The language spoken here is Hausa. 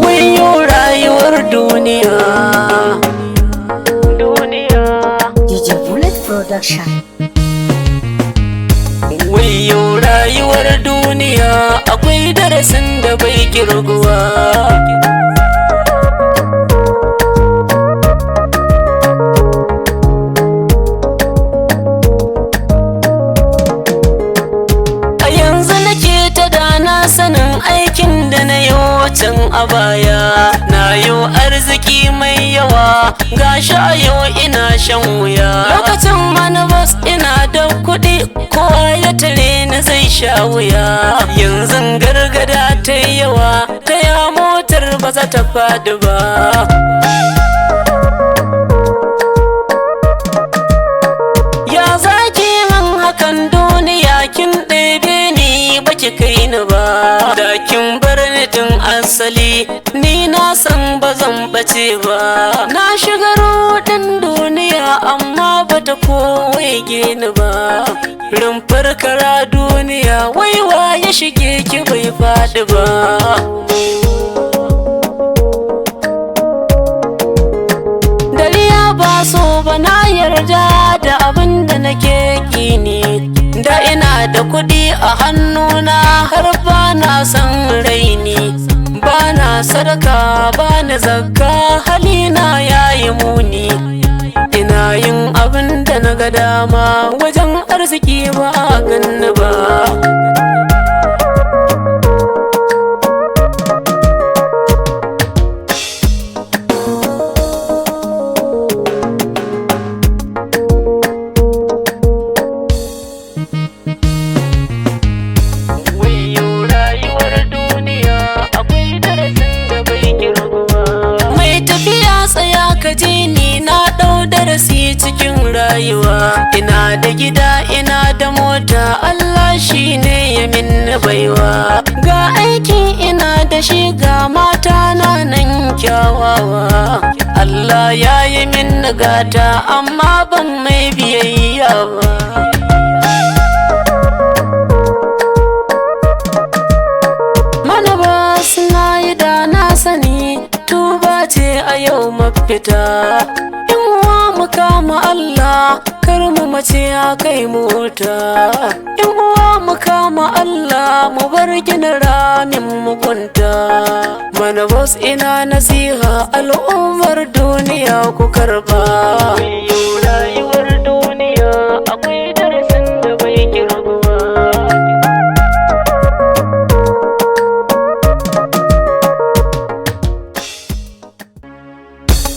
Wayo rayuwar duniya. DJ Bullet Production. Wayo rayuwar duniya, akwai darasin da bai kirguwa. A yanzu nake ta dana sanin aikin da na yi can a baya. Na yi arziki mai yawa, gashi a yau ina shan wuya. Lokacin manabas ina da kuɗi, kowa ya tare ni zai sha wuya. Yanzu gargada ta yawa, ta ya motar ba za ta faɗi ba. Ya zaki min hakan duniya, kin ɗebe ni baki kai ni ba. Da kin bar ni tun asali, ni na san ba zan ɓace ba. Na shiga ruɗin duniya amma bata kowaige ni ba. Rumfar kara duniya, waiwa ya shige ki bai faɗi ba. Dariya ba so ba, na yarda da abin da nake kini. Da ina da kuɗi a hannuna har ba na san raini. Ba na sadaka ba na zakka, halina yayi muni. Ina yin abin da na ga dama, wajen arziki ba a ganni ba. Ni na ɗau darasi cikin rayuwa. Ina da gida ina da mota, Allah shi ne ya min baiwa. Ga aiki ina da shi, ga mata na nan kyawawa. Allah ya yi min gata amma ban mai biyayya ba. Manabas na yi da na sani, tuba ce a yau mafita. In uwa mu kama Allah, kar mu mace ya kai mota. In uwa mu kama Allah, mu bar gina ramin mugunta. Manabas ina nasiha, al'ummar duniya ku karba.